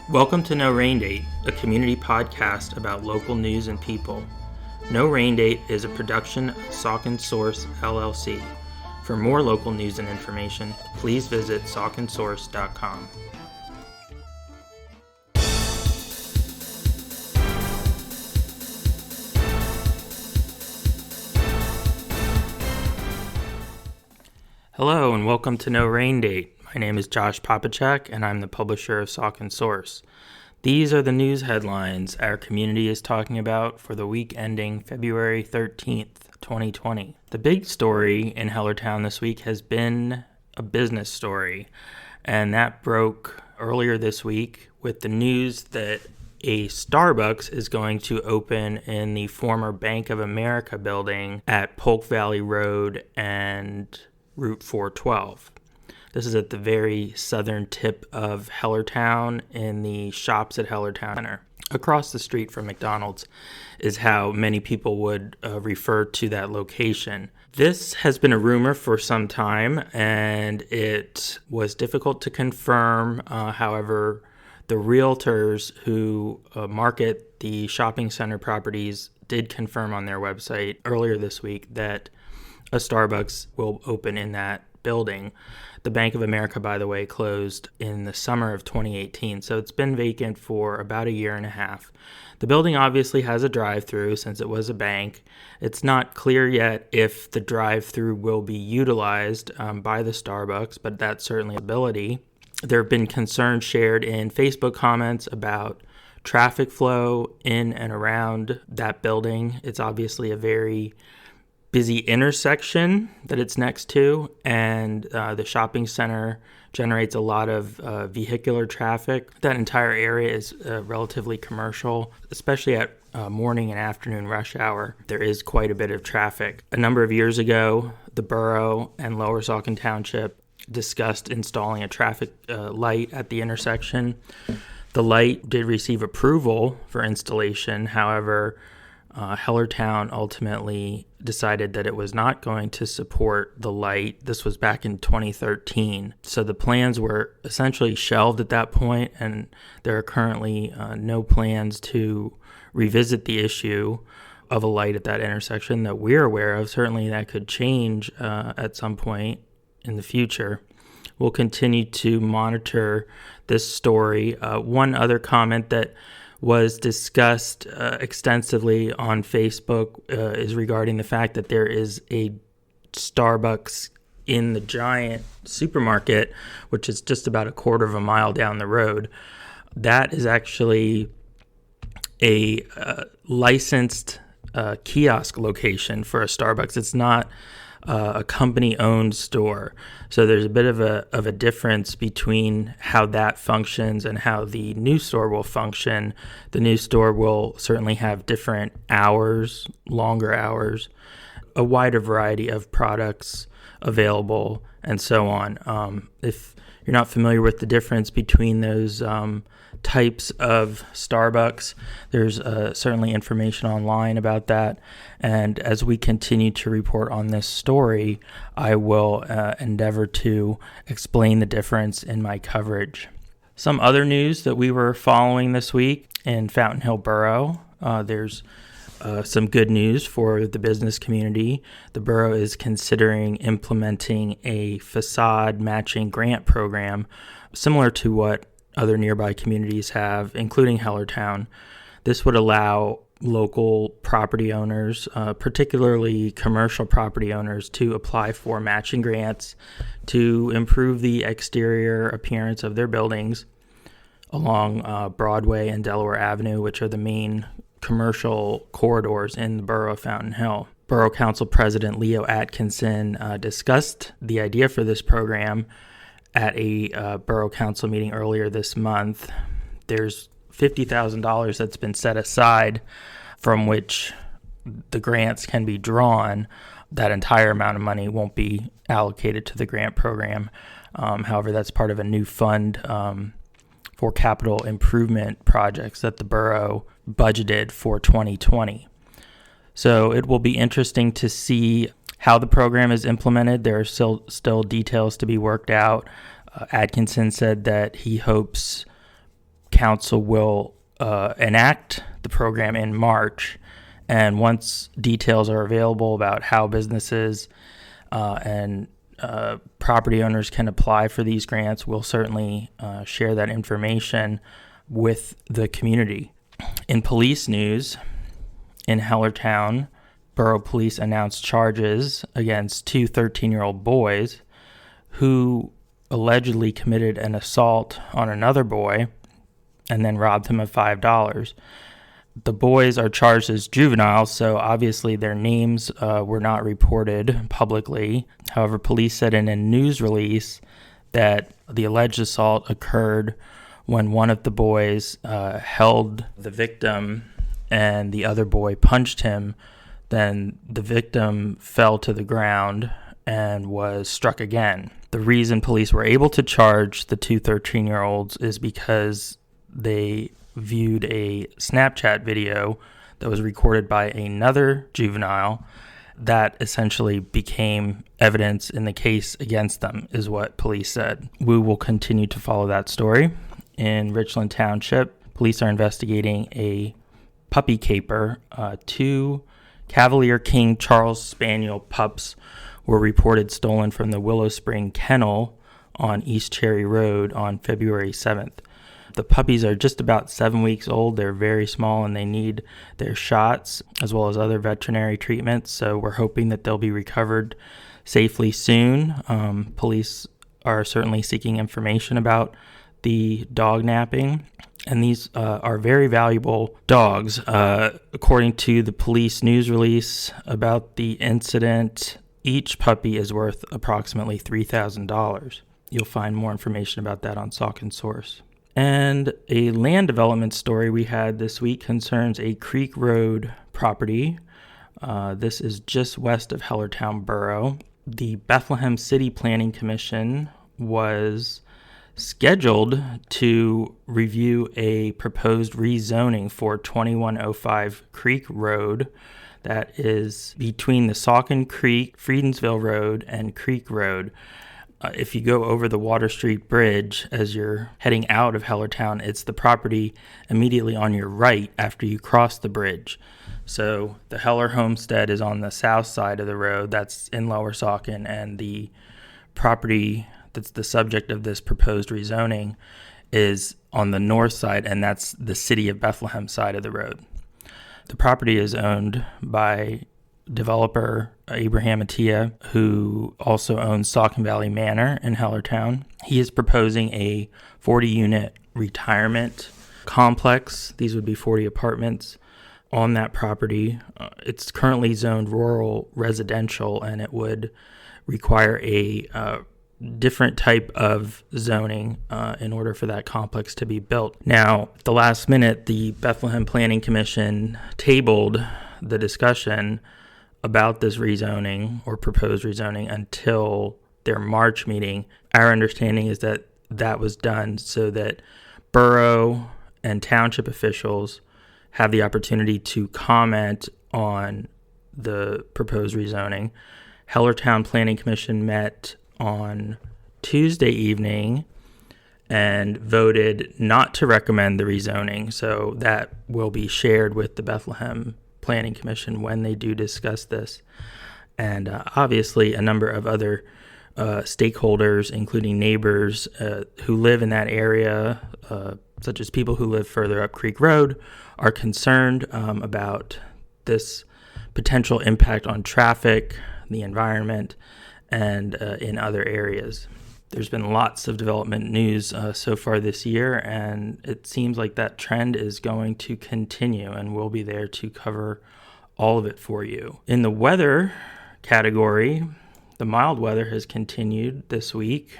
Welcome to No Rain Date, a community podcast about local news and people. No Rain Date is a production of Saucon Source, LLC. For more local news and information, please visit sauconsource.com. Hello and welcome to No Rain Date. My name is Josh Popacek and I'm the publisher of Saucon Source. These are the news headlines our community is talking about for the week ending February 13th, 2020. The big story in Hellertown this week has been a business story, and that broke earlier this week with the news that a Starbucks is going to open in the former Bank of America building at Polk Valley Road and Route 412. This is at the very southern tip of Hellertown in the Shops at Hellertown Center. Across the street from McDonald's is how many people would refer to that location. This has been a rumor for some time, and it was difficult to confirm. However, the realtors who market the shopping center properties did confirm on their website earlier this week that a Starbucks will open in that building. The Bank of America, by the way, closed in the summer of 2018, so it's been vacant for about a year and a half. The building obviously has a drive-through since it was a bank. It's not clear yet if the drive-through will be utilized by the Starbucks, but that's certainly an ability. There have been concerns shared in Facebook comments about traffic flow in and around that building. It's obviously a very busy intersection that it's next to, and the shopping center generates a lot of vehicular traffic. That entire area is relatively commercial, especially at morning and afternoon rush hour. There is quite a bit of traffic. A number of years ago, the borough and Lower Saucon Township discussed installing a traffic light at the intersection. The light did receive approval for installation. However, Hellertown ultimately decided that it was not going to support the light. This was back in 2013. So the plans were essentially shelved at that point, and there are currently no plans to revisit the issue of a light at that intersection that we're aware of. Certainly that could change at some point in the future. We'll continue to monitor this story. One other comment that was discussed extensively on Facebook is regarding the fact that there is a Starbucks in the giant supermarket, which is just about a quarter of a mile down the road. That is actually a licensed kiosk location for a Starbucks. It's not a company-owned store. So there's a bit of a difference between how that functions and how the new store will function. The new store will certainly have different hours, longer hours, a wider variety of products available, and so on. If you're not familiar with the difference between those types of Starbucks, there's certainly information online about that. And as we continue to report on this story, I will endeavor to explain the difference in my coverage. Some other news that we were following this week in Fountain Hill Borough, there's some good news for the business community. The borough is considering implementing a facade matching grant program similar to what other nearby communities have, including Hellertown. This would allow local property owners, particularly commercial property owners, to apply for matching grants to improve the exterior appearance of their buildings along Broadway and Delaware Avenue, which are the main commercial corridors in the borough of Fountain Hill. Borough Council President Leo Atkinson discussed the idea for this program at a borough council meeting earlier this month. There's $50,000 that's been set aside from which the grants can be drawn. That entire amount of money won't be allocated to the grant program. However, that's part of a new fund for capital improvement projects that the borough budgeted for 2020. So it will be interesting to see how the program is implemented. There are still details to be worked out. Atkinson said that he hopes council will enact the program in March. And once details are available about how businesses and property owners can apply for these grants, we'll certainly share that information with the community. In police news, in Hellertown, Borough Police announced charges against two 13-year-old boys who allegedly committed an assault on another boy and then robbed him of $5. The boys are charged as juveniles, so obviously their names were not reported publicly. However, police said in a news release that the alleged assault occurred when one of the boys held the victim and the other boy punched him. Then the victim fell to the ground and was struck again. The reason police were able to charge the two 13-year-olds is because they viewed a Snapchat video that was recorded by another juvenile that essentially became evidence in the case against them, is what police said. We will continue to follow that story. In Richland Township, police are investigating a puppy caper. Two Cavalier King Charles Spaniel pups were reported stolen from the Willow Spring Kennel on East Cherry Road on February 7th. The puppies are just about 7 weeks old. They're very small and they need their shots as well as other veterinary treatments. So we're hoping that they'll be recovered safely soon. Police are certainly seeking information about the dog napping. And these are very valuable dogs. According to the police news release about the incident, each puppy is worth approximately $3,000. You'll find more information about that on Saucon Source. And a land development story we had this week concerns a Creek Road property. This is just west of Hellertown Borough. The Bethlehem City Planning Commission was scheduled to review a proposed rezoning for 2105 Creek Road that is between the Saucon Creek, Friedensville Road, and Creek Road. If you go over the Water Street Bridge as you're heading out of Hellertown, it's the property immediately on your right after you cross the bridge. So the Heller Homestead is on the south side of the road, that's in Lower Saucon, and the property that's the subject of this proposed rezoning is on the north side, and that's the City of Bethlehem side of the road. The property is owned by developer Abraham Attia, who also owns Saucon Valley Manor in Hellertown. He is proposing a 40-unit retirement complex. These would be 40 apartments on that property. It's currently zoned rural residential, and it would require a different type of zoning in order for that complex to be built. Now, at the last minute, the Bethlehem Planning Commission tabled the discussion about this rezoning or proposed rezoning until their March meeting. Our understanding is that that was done so that borough and township officials have the opportunity to comment on the proposed rezoning. Hellertown Planning Commission met on Tuesday evening and voted not to recommend the rezoning. So that will be shared with the Bethlehem Planning Commission when they do discuss this. And obviously a number of other stakeholders, including neighbors who live in that area, such as people who live further up Creek Road, are concerned about this potential impact on traffic, the environment, and in other areas. There's been lots of development news so far this year, and it seems like that trend is going to continue, and we'll be there to cover all of it for you. In the weather category, the mild weather has continued this week.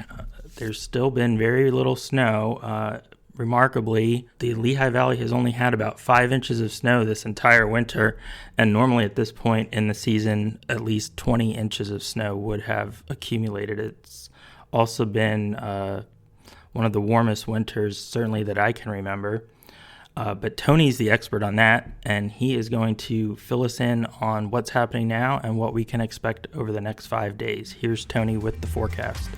There's still been very little snow. Remarkably, the Lehigh Valley has only had about 5 inches of snow this entire winter, and normally at this point in the season, at least 20 inches of snow would have accumulated. It's also been one of the warmest winters, certainly that I can remember. But Tony's the expert on that, and he is going to fill us in on what's happening now and what we can expect over the next 5 days. Here's Tony with the forecast.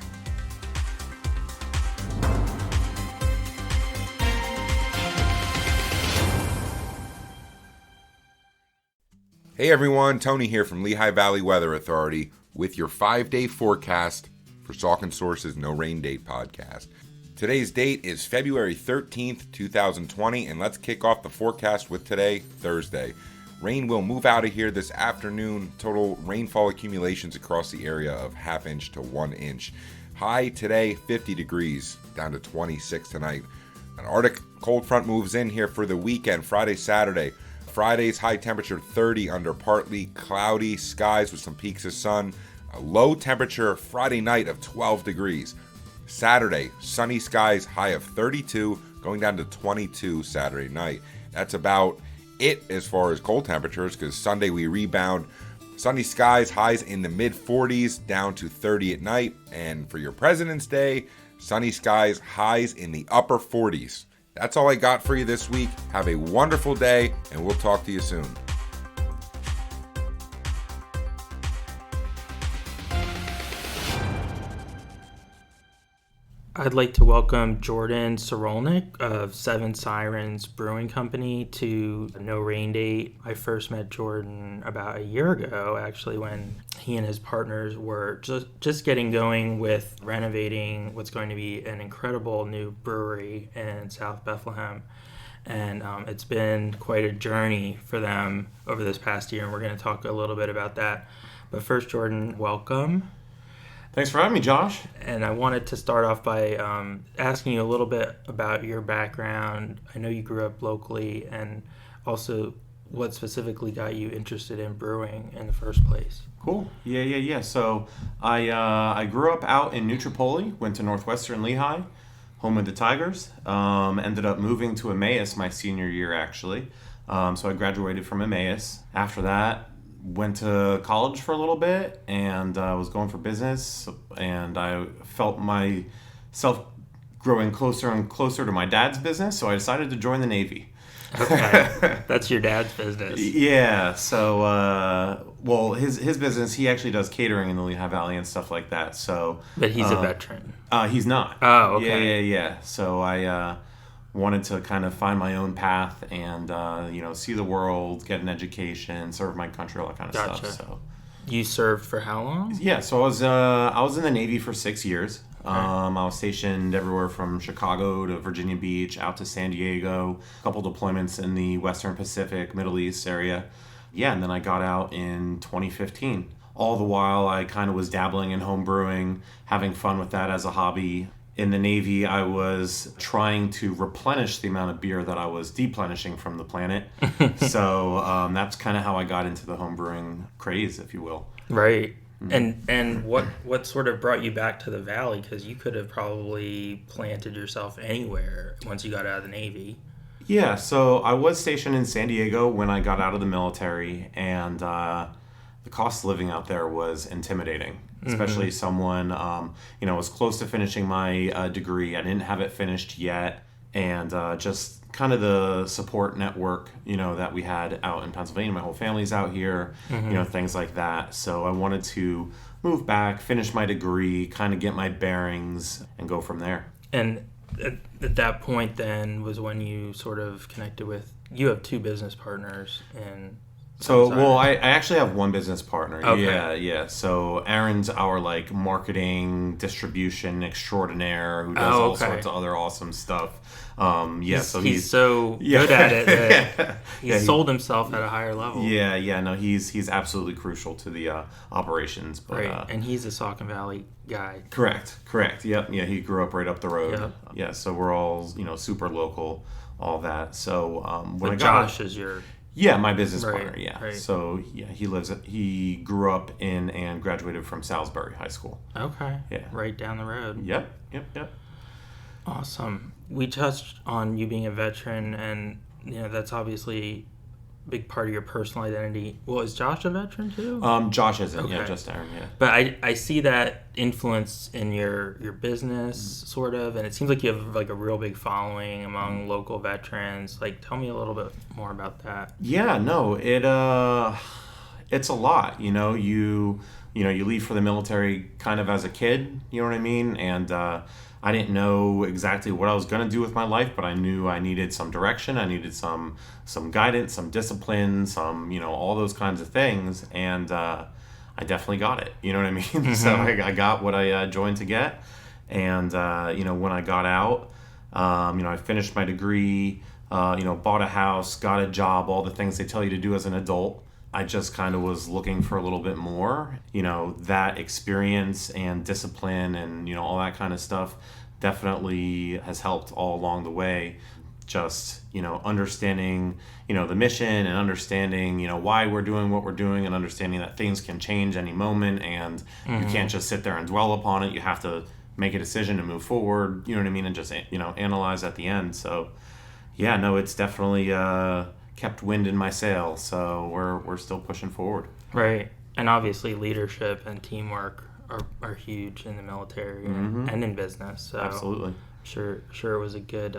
Hey everyone, Tony here from Lehigh Valley Weather Authority with your 5-day forecast for Saucon Source's No Rain Date podcast. Today's date is February 13th, 2020, and let's kick off the forecast with today, Thursday. Rain will move out of here this afternoon. Total rainfall accumulations across the area of 1/2 inch to 1 inch. High today, 50 degrees, down to 26 tonight. An Arctic cold front moves in here for the weekend, Friday, Saturday. Friday's high temperature 30 under partly cloudy skies with some peaks of sun. A low temperature Friday night of 12 degrees. Saturday, sunny skies, high of 32, going down to 22 Saturday night. That's about it as far as cold temperatures, because Sunday we rebound. Sunny skies, highs in the mid-40s, down to 30 at night. And for your President's Day, sunny skies, highs in the upper 40s. That's all I got for you this week. Have a wonderful day, and we'll talk to you soon. I'd like to welcome Jordan Serulneck of Sirens Brewing Company to No Rain Date. I first met Jordan about a year ago, actually, when he and his partners were just getting going with renovating what's going to be an incredible new brewery in South Bethlehem. And it's been quite a journey for them over this past year, and we're going to talk a little bit about that. But first, Jordan, welcome. Thanks for having me, Josh. And I wanted to start off by asking you a little bit about your background. I know you grew up locally, and also what specifically got you interested in brewing in the first place. Cool. Yeah. So I grew up out in New Tripoli, went to Northwestern Lehigh, home of the Tigers. Ended up moving to Emmaus my senior year, actually. So I graduated from Emmaus. After that, went to college for a little bit and was going for business, and I felt myself growing closer and closer to my dad's business, so I decided to join the Navy. Okay, that's your dad's business. Yeah, so his business, he actually does catering in the Lehigh Valley and stuff like that. So, but he's a veteran. He's not. Oh, okay. Yeah. So I wanted to kind of find my own path and see the world, get an education, serve my country, all that kind of Gotcha. stuff. So You served for how long? yeah, so I was in the Navy for 6 years. Okay. I was stationed everywhere from Chicago to Virginia Beach, out to San Diego, a couple deployments in the Western Pacific, Middle East area. Yeah, and then I got out in 2015. All the while, I kind of was dabbling in home brewing, having fun with that as a hobby. In the Navy, I was trying to replenish the amount of beer that I was deplenishing from the planet. So that's kind of how I got into the home brewing craze, if you will. Right. Mm-hmm. And what sort of brought you back to the Valley? Because you could have probably planted yourself anywhere once you got out of the Navy. Yeah, so I was stationed in San Diego when I got out of the military, and the cost of living out there was intimidating. Especially someone, was close to finishing my degree. I didn't have it finished yet. And just kind of the support network, that we had out in Pennsylvania. My whole family's out here, things like that. So I wanted to move back, finish my degree, kind of get my bearings, and go from there. And at that point then was when you sort of connected with, you have two business partners in... So, I actually have one business partner. Okay. Yeah. So, Aaron's our, marketing distribution extraordinaire who does all sorts of other awesome stuff. He's so good at it that he sold himself at a higher level. No, he's absolutely crucial to the operations. But, right, and he's a Saucon Valley guy. Correct. Yep. Yeah, he grew up right up the road. Yep. Yeah, so we're all, super local, all that. So, when Josh is your... Yeah, my business partner, yeah. Right. So, yeah, he grew up in and graduated from Salisbury High School. Okay. Yeah. Right down the road. Yep. Awesome. We touched on you being a veteran, and, that's obviously a big part of your personal identity. Well, is Josh a veteran too? Josh isn't, okay. Just Aaron, yeah. But I see that influence in your business, sort of, and it seems like you have a real big following among local veterans. Tell me a little bit more about that. Yeah, no, it's a lot. You leave for the military kind of as a kid, you know what I mean? And I didn't know exactly what I was going to do with my life, but I knew I needed some direction. I needed some guidance, some discipline, some, all those kinds of things. And I definitely got it. You know what I mean? Mm-hmm. So I got what I joined to get. And, when I got out, I finished my degree, bought a house, got a job, all the things they tell you to do as an adult. I just kind of was looking for a little bit more, that experience and discipline and, all that kind of stuff definitely has helped all along the way. Just, understanding, the mission and understanding, why we're doing what we're doing and understanding that things can change any moment and you can't just sit there and dwell upon it. You have to make a decision and move forward, you know what I mean? And just, analyze at the end. So, yeah, no, it's definitely kept wind in my sail, so we're still pushing forward. Right. And obviously leadership and teamwork are huge in the military and in business. So absolutely. Sure it was a good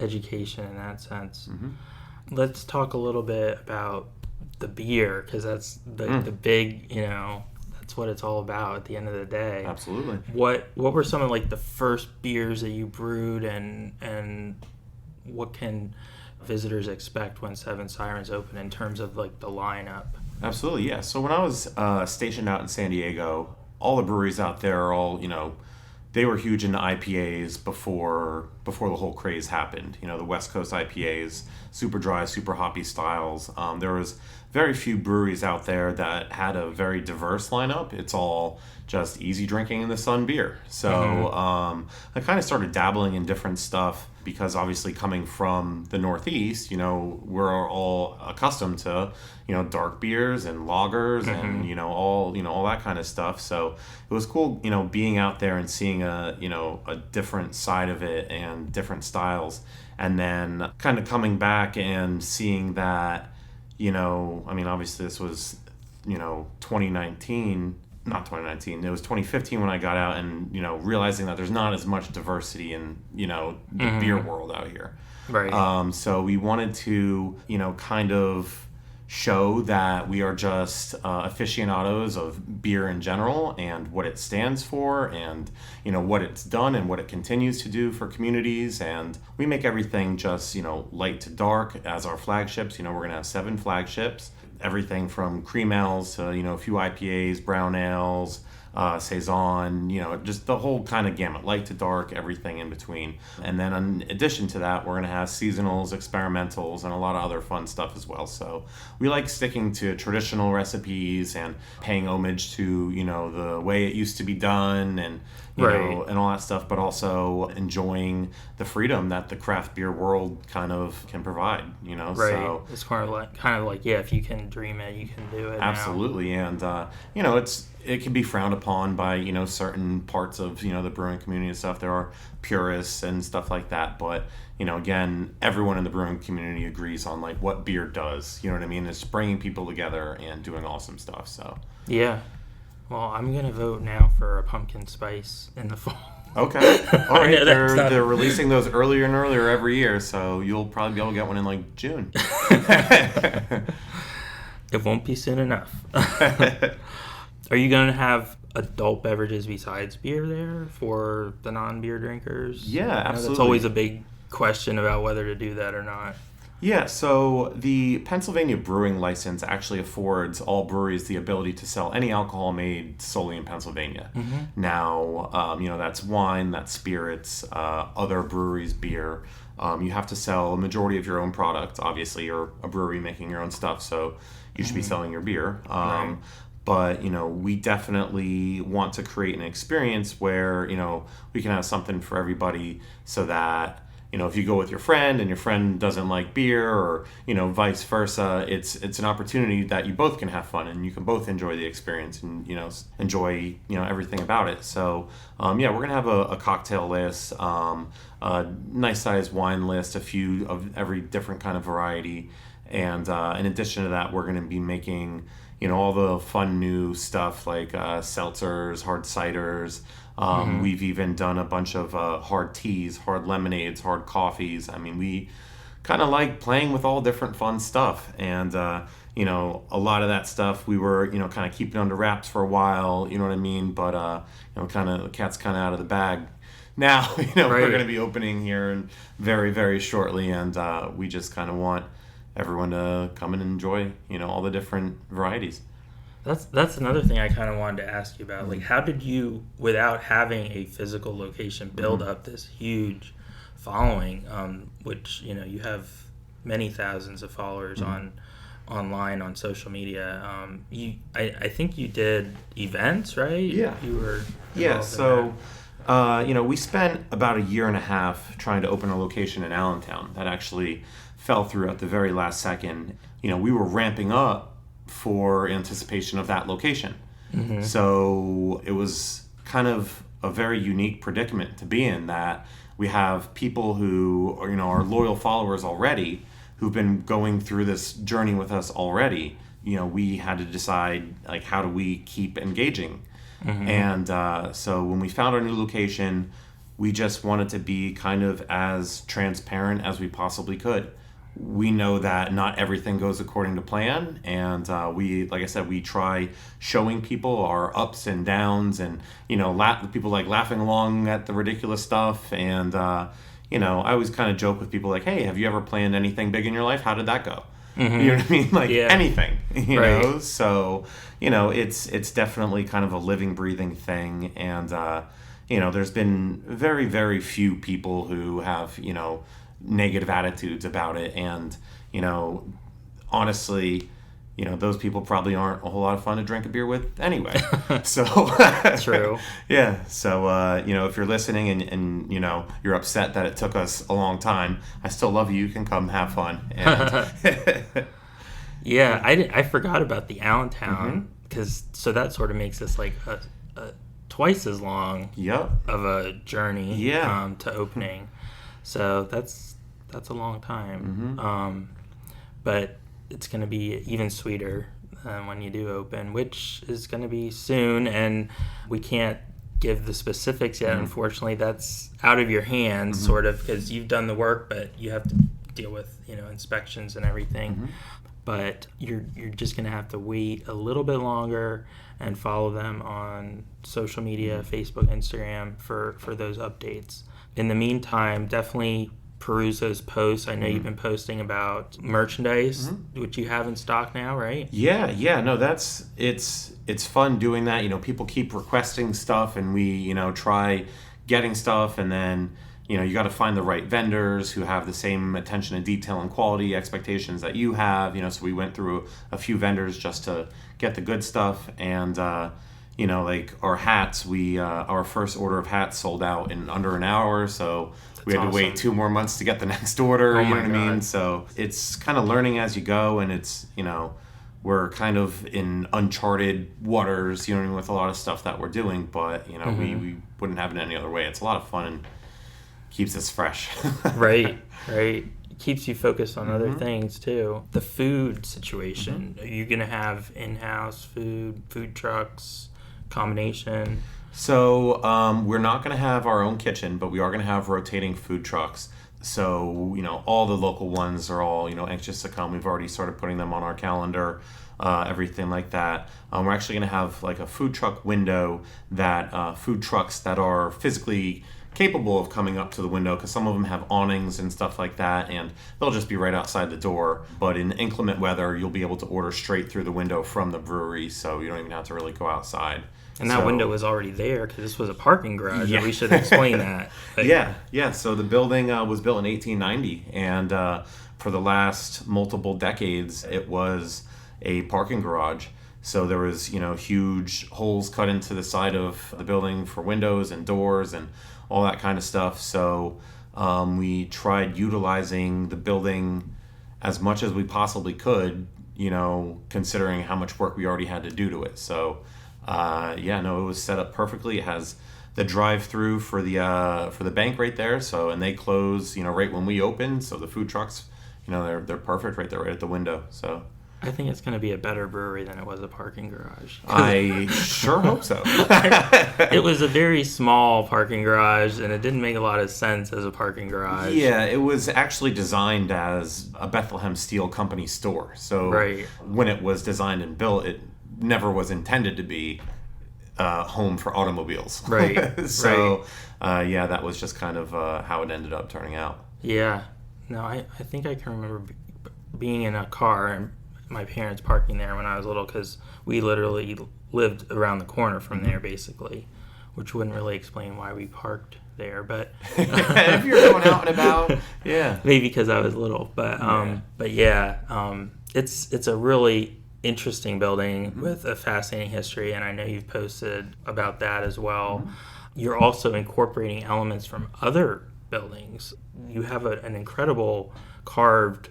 education in that sense. Let's talk a little bit about the beer, because that's the big, that's what it's all about at the end of the day. Absolutely. What were some of like the first beers that you brewed, and what can visitors expect when Seven Sirens open in terms of like the lineup? Absolutely, yeah. So when I was stationed out in San Diego, all the breweries out there are all, they were huge into IPAs before the whole craze happened. The West Coast IPAs, super dry, super hoppy styles. There was very few breweries out there that had a very diverse lineup. It's all just easy drinking in the sun beer. So I kind of started dabbling in different stuff because obviously coming from the Northeast, we're all accustomed to, dark beers and lagers and, all that kind of stuff. So it was cool, being out there and seeing a different side of it and different styles. And then kind of coming back and seeing that, obviously this was, 2019, not 2019, it was 2015 when I got out and, realizing that there's not as much diversity in, the beer world out here. Right. So we wanted to, kind of show that we are just aficionados of beer in general and what it stands for and, what it's done and what it continues to do for communities. And we make everything just, light to dark as our flagships. We're going to have 7 flagships. Everything from cream ales to, a few IPAs, brown ales, Saison, just the whole kind of gamut, light to dark, everything in between. And then in addition to that, we're going to have seasonals, experimentals, and a lot of other fun stuff as well. So we like sticking to traditional recipes and paying homage to, the way it used to be done and, and all that stuff, but also enjoying the freedom that the craft beer world kind of can provide, Right. So it's kind of like, yeah, if you can dream it, you can do it. Absolutely. Now. And, it can be frowned upon by, certain parts of, the brewing community and stuff. There are purists and stuff like that. But, again, everyone in the brewing community agrees on, like, what beer does. You know what I mean? It's bringing people together and doing awesome stuff. So yeah. Well, I'm going to vote now for a pumpkin spice in the fall. Okay. All right. They're releasing those earlier and earlier every year. So you'll probably be able to get one in, like, June. It won't be soon enough. Are you going to have adult beverages besides beer there for the non-beer drinkers? Yeah, absolutely. That's always a big question about whether to do that or not. Yeah, so the Pennsylvania brewing license actually affords all breweries the ability to sell any alcohol made solely in Pennsylvania. Mm-hmm. Now, that's wine, that's spirits, other breweries' beer. You have to sell a majority of your own product. Obviously, you're a brewery making your own stuff, so you should be selling your beer. Right. But, we definitely want to create an experience where, we can have something for everybody so that, if you go with your friend and your friend doesn't like beer or, vice versa, it's an opportunity that you both can have fun and you can both enjoy the experience and, enjoy, everything about it. So, we're going to have a cocktail list, a nice sized wine list, a few of every different kind of variety. And in addition to that, we're going to be making, all the fun new stuff like seltzers, hard ciders. We've even done a bunch of hard teas, hard lemonades, hard coffees. I mean, we kind of like playing with all different fun stuff. And, a lot of that stuff we were, kind of keeping under wraps for a while, you know what I mean? But, kind of the cat's kind of out of the bag. now. Right. We're going to be opening here and very, very shortly, and we just kind of want everyone to come and enjoy, all the different varieties. That's another thing I kind of wanted to ask you about. Like, how did you, without having a physical location, build up this huge following, which, you have many thousands of followers online on social media. I think you did events, right? Yeah. You were So, we spent about a year and a half trying to open a location in Allentown. That actually fell through at the very last second. We were ramping up for anticipation of that location. Mm-hmm. So it was kind of a very unique predicament to be in, that we have people who are loyal followers already, who've been going through this journey with us already. We had to decide, like, how do we keep engaging? Mm-hmm. And so when we found our new location, we just wanted to be kind of as transparent as we possibly could. We know that not everything goes according to plan, and like I said, we try showing people our ups and downs, and people like laughing along at the ridiculous stuff. And I always kind of joke with people like, "Hey, have you ever planned anything big in your life? How did that go?" Mm-hmm. You know what I mean? Like, anything, know? So, it's definitely kind of a living, breathing thing. And, there's been very, very few people who have, negative attitudes about it. And, honestly, those people probably aren't a whole lot of fun to drink a beer with anyway. So True. Yeah. So, if you're listening and you're upset that it took us a long time, I still love you. You can come have fun. And yeah. I forgot about the Allentown, so that sort of makes this like a twice as long of a journey to opening. So that's a long time. But it's going to be even sweeter when you do open, which is going to be soon, and we can't give the specifics yet. Unfortunately, that's out of your hands, sort of, because you've done the work, but you have to deal with inspections and everything. But you're just going to have to wait a little bit longer and follow them on social media, Facebook, Instagram, for those updates. In the meantime, definitely peruse those posts. I know you've been posting about merchandise, which you have in stock now, right? Yeah. No, it's fun doing that. People keep requesting stuff, and we, try getting stuff, and then, you got to find the right vendors who have the same attention to detail and quality expectations that you have. So we went through a few vendors just to get the good stuff. And, like our hats, our first order of hats sold out in under an hour. So we had to wait 2 more months to get the next order. You know what I mean? So it's kind of learning as you go, and it's, we're kind of in uncharted waters, with a lot of stuff that we're doing, but, we wouldn't have it any other way. It's a lot of fun and keeps us fresh. Right. It keeps you focused on other things too. The food situation, are you going to have in-house food trucks, combination? So we're not going to have our own kitchen, but we are going to have rotating food trucks. So, all the local ones are all, anxious to come. We've already started putting them on our calendar, everything like that. We're actually going to have like a food truck window that food trucks that are physically capable of coming up to the window, because some of them have awnings and stuff like that, and they'll just be right outside the door. But in inclement weather, you'll be able to order straight through the window from the brewery, so you don't even have to really go outside. And that window was already there because this was a parking garage. Yeah. We should explain that. Yeah. So the building was built in 1890, and for the last multiple decades, it was a parking garage. So there was, huge holes cut into the side of the building for windows and doors and all that kind of stuff. So we tried utilizing the building as much as we possibly could, considering how much work we already had to do to it. So it was set up perfectly. It has the drive-through for the bank right there. So, and they close, right when we open. So the food trucks, they're perfect right there, right at the window. So I think it's going to be a better brewery than it was a parking garage. I sure hope so. It was a very small parking garage, and it didn't make a lot of sense as a parking garage. Yeah, it was actually designed as a Bethlehem Steel Company store. So when it was designed and built, it never was intended to be home for automobiles. Right. So, yeah, that was just kind of how it ended up turning out. Yeah. No, I think I can remember being in a car and my parents parking there when I was little, because we literally lived around the corner from there, basically, which wouldn't really explain why we parked there, but if you're going out and about, yeah, maybe because I was little. But it's a really interesting building with a fascinating history, and I know you've posted about that as well. You're also incorporating elements from other buildings. You have an incredible carved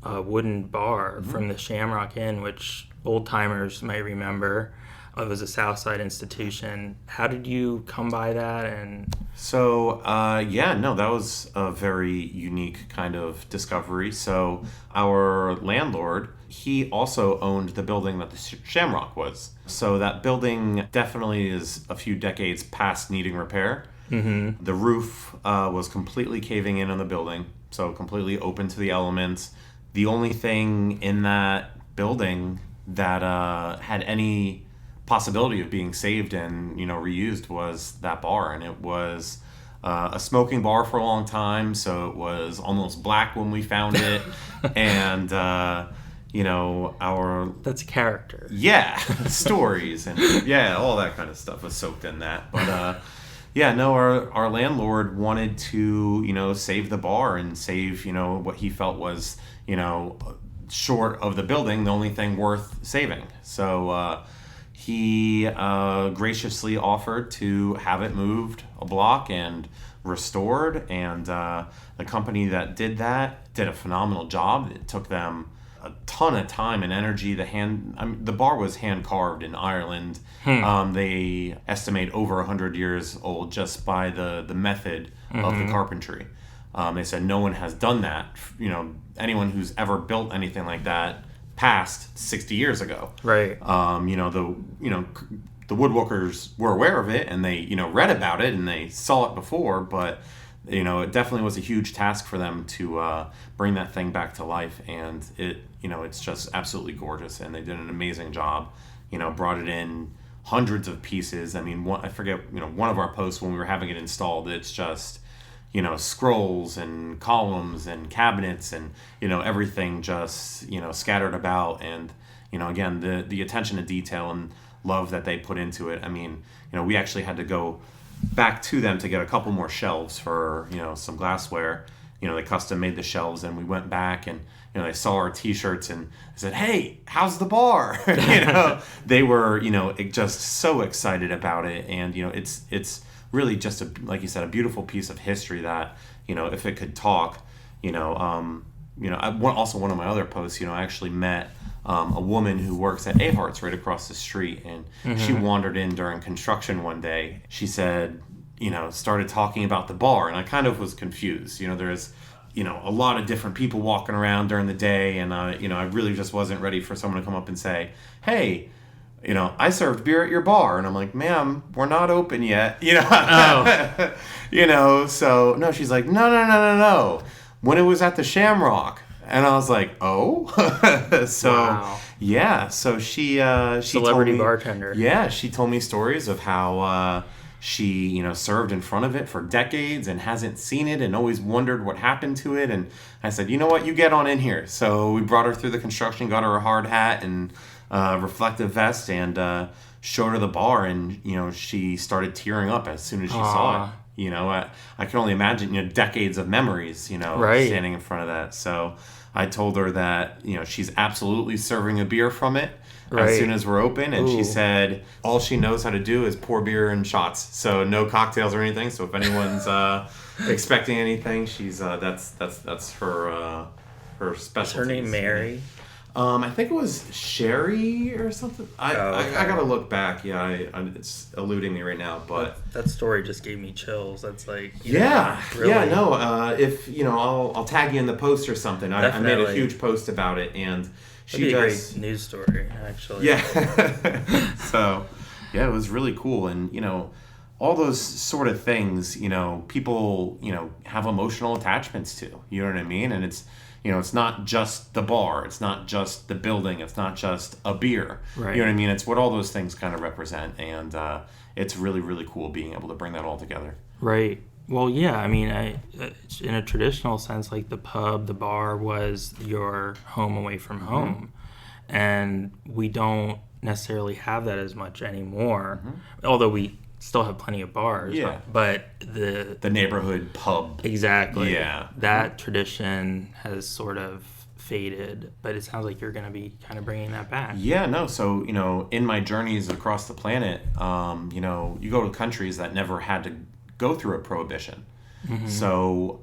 wooden bar from the Shamrock Inn, which old timers might remember. It was a Southside institution. How did you come by that? And so, that was a very unique kind of discovery. So our landlord, he also owned the building that the Shamrock was. So that building definitely is a few decades past needing repair. Mm-hmm. The roof was completely caving in on the building, so completely open to the elements. The only thing in that building that had any possibility of being saved and reused was that bar, and it was a smoking bar for a long time, so it was almost black when we found it. And that's character. Yeah, stories and all that kind of stuff was soaked in that. But our landlord wanted to save the bar and save what he felt was short of the building, the only thing worth saving. So he graciously offered to have it moved a block and restored, and the company that did that did a phenomenal job. It took them a ton of time and energy. The bar was hand carved in Ireland. They estimate over 100 years old just by the method of the carpentry. They said no one has done that. Anyone who's ever built anything like that past 60 years ago. Right. The woodworkers were aware of it, and they read about it and they saw it before, but it definitely was a huge task for them to bring that thing back to life, and it's just absolutely gorgeous, and they did an amazing job. Brought it in hundreds of pieces. I mean, one of our posts when we were having it installed, it's just scrolls and columns and cabinets and everything just scattered about, and again the attention to detail and love that they put into it. I mean, we actually had to go back to them to get a couple more shelves for some glassware. They custom made the shelves, and we went back and they saw our t-shirts and said, "Hey, how's the bar?" They were just so excited about it, and it's really just like you said, a beautiful piece of history that if it could talk. Also one of my other posts, I actually met a woman who works at Ahart's right across the street, and she wandered in during construction one day. She said, started talking about the bar, and I kind of was confused. There's a lot of different people walking around during the day, and I really just wasn't ready for someone to come up and say, "Hey, I served beer at your bar." And I'm like, "Ma'am, we're not open yet." So no, she's like, no. When it was at the Shamrock. And I was like, "Oh." So wow. Yeah, so she celebrity told me, bartender. Yeah, she told me stories of how she served in front of it for decades and hasn't seen it and always wondered what happened to it. And I said, "You know what, you get on in here." So we brought her through the construction, got her a hard hat and reflective vest, and showed her the bar, and she started tearing up as soon as she saw it. I can only imagine decades of memories right. standing in front of that. So I told her that she's absolutely serving a beer from it right. as soon as we're open, and Ooh. she said all she knows how to do is pour beer in shots, so no cocktails or anything. So if anyone's expecting anything, she's that's her specialty. Is her name Mary? I think it was Sherry or something. I gotta look back. Yeah, it's eluding me right now. But that story just gave me chills. That's like really. If I'll tag you in the post or something. I made a huge post about it, and That'd be a great news story, actually. Yeah. So, yeah, it was really cool, and all those sort of things, people, have emotional attachments to, you know what I mean? And it's not just the bar, it's not just the building, it's not just a beer, Right. you know what I mean? It's what all those things kind of represent, and it's really, really cool being able to bring that all together. Right. Well, yeah, I mean, in a traditional sense, like the pub, the bar was your home away from home. And we don't necessarily have that as much anymore, although we still have plenty of bars. Yeah. But the neighborhood pub. Exactly. Yeah. That tradition has sort of faded, but it sounds like you're going to be kind of bringing that back. Yeah, no. So, in my journeys across the planet, you go to countries that never had to go through a prohibition. So,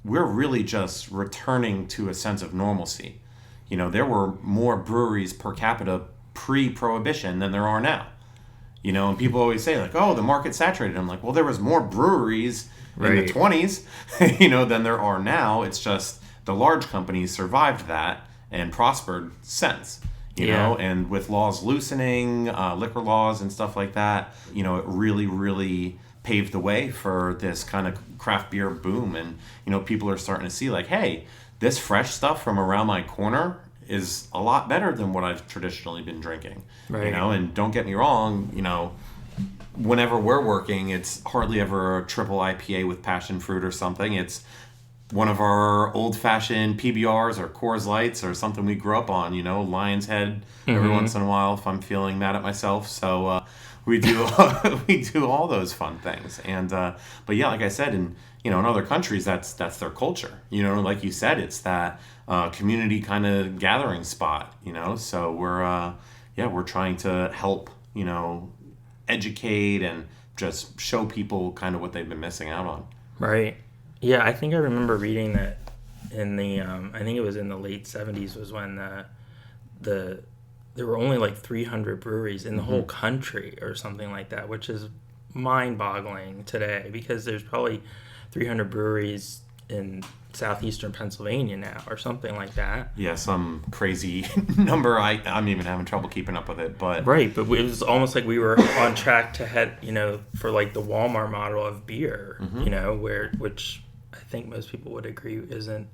we're really just returning to a sense of normalcy. There were more breweries per capita pre-prohibition than there are now. And people always say, like, oh, the market's saturated. I'm like, well, there was more breweries in the 20s, than there are now. It's just the large companies survived that and prospered since, you know, and with laws loosening, liquor laws and stuff like that, it really, really paved the way for this kind of craft beer boom. And, people are starting to see, like, hey, this fresh stuff from around my corner is a lot better than what I've traditionally been drinking, and don't get me wrong, whenever we're working, it's hardly ever a triple IPA with passion fruit or something. It's one of our old-fashioned PBRs or Coors Lights or something we grew up on, Lion's Head every once in a while if I'm feeling mad at myself. So we do we do all those fun things. And but yeah, like I said, in other countries, that's their culture. Like you said, it's that community kind of gathering spot. So we're trying to help educate and just show people kind of what they've been missing out on. Right. Yeah, I think I remember reading that in the I think it was in the late 70s was when there were only like 300 breweries in the whole country or something like that, which is mind-boggling today because there's probably 300 breweries in southeastern Pennsylvania now or something like that. Yeah, some crazy number. I'm even having trouble keeping up with it. But right, but it was almost like we were on track to head, for like the Walmart model of beer, which I think most people would agree isn't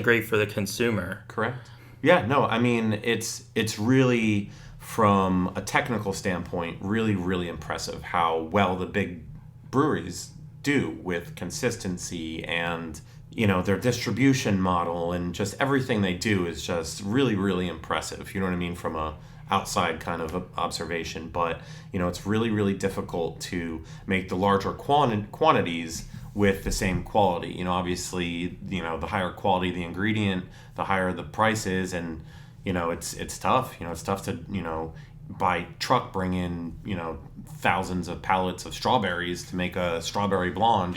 great for the consumer. Correct. Yeah, no, I mean, it's really, from a technical standpoint, really, really impressive how well the big breweries do with consistency and, their distribution model, and just everything they do is just really, really impressive. You know what I mean? From a outside kind of observation. But, it's really, really difficult to make the larger quantities with the same quality. Obviously, the higher quality the ingredient, the higher the price is, and it's tough. It's tough to by truck bring in thousands of pallets of strawberries to make a strawberry blonde.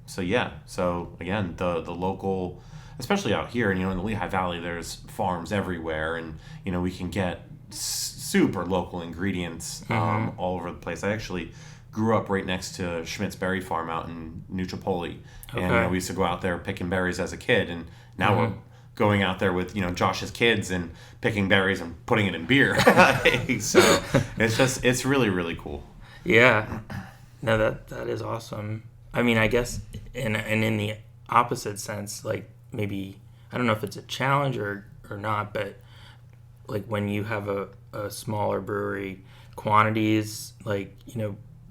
So yeah. So again, the local, especially out here, in the Lehigh Valley, there's farms everywhere, and we can get super local ingredients all over the place. I actually grew up right next to Schmidt's Berry Farm out in New Tripoli. And we used to go out there picking berries as a kid, and now we're going out there with Josh's kids and picking berries and putting it in beer. So it's really, really cool. Yeah, no, that is awesome. I mean, I guess in the opposite sense, like maybe I don't know if it's a challenge or not, but like when you have a smaller brewery, quantities, like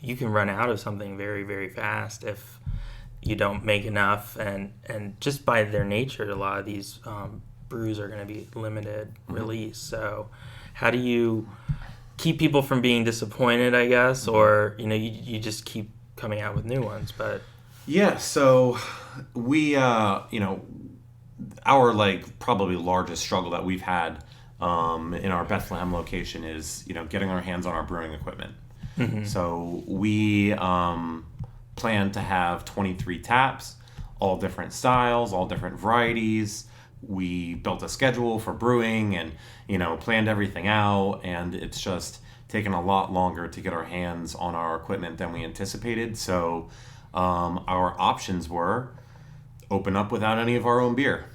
you can run out of something very, very fast if you don't make enough, and just by their nature, a lot of these brews are going to be limited release. So how do you keep people from being disappointed, I guess, or you just keep coming out with new ones? But yeah, so we our probably largest struggle that we've had in our Bethlehem location is getting our hands on our brewing equipment. So we plan to have 23 taps, all different styles, all different varieties. We built a schedule for brewing and, planned everything out. And it's just taken a lot longer to get our hands on our equipment than we anticipated. So our options were open up without any of our own beer.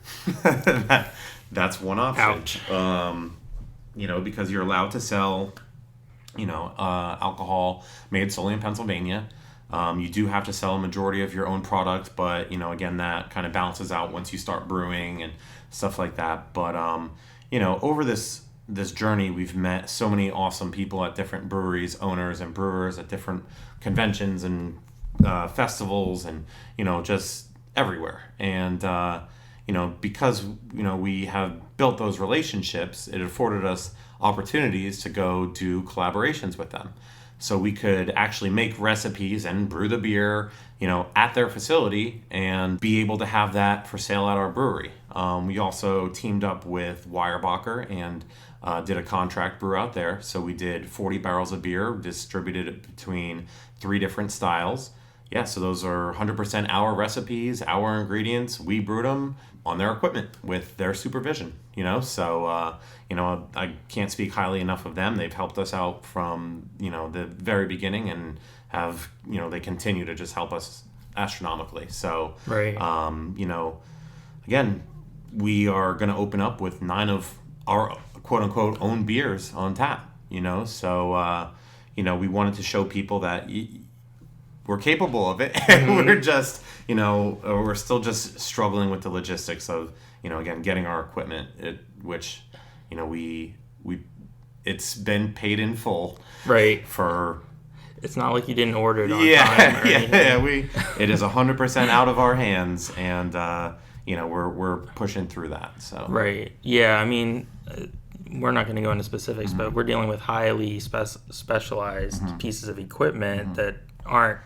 That's one option. Ouch. Because you're allowed to sell alcohol made solely in Pennsylvania. You do have to sell a majority of your own product, but again, that kind of balances out once you start brewing and stuff like that. But over this journey, we've met so many awesome people at different breweries, owners and brewers at different conventions and festivals, and just everywhere. And because we have built those relationships, it afforded us opportunities to go do collaborations with them. So we could actually make recipes and brew the beer, at their facility and be able to have that for sale at our brewery. We also teamed up with Weyerbacher and did a contract brew out there. So we did 40 barrels of beer, distributed it between 3 different styles. Yeah, so those are 100% our recipes, our ingredients. We brewed them on their equipment with their supervision, So, I can't speak highly enough of them. They've helped us out from, the very beginning, and have, they continue to just help us astronomically. So, right. Again, we are going to open up with 9 of our quote unquote own beers on tap, So, we wanted to show people that we're capable of it. Mm-hmm. We're just, we're still just struggling with the logistics of, again, getting our equipment, which, it's been paid in full. Right. For. It's not like you didn't order it on time or anything. It is 100% out of our hands, and, we're pushing through that. So. Right. Yeah. I mean, we're not going to go into specifics, Mm-hmm. but we're dealing with highly specialized Mm-hmm. pieces of equipment Mm-hmm. that aren't,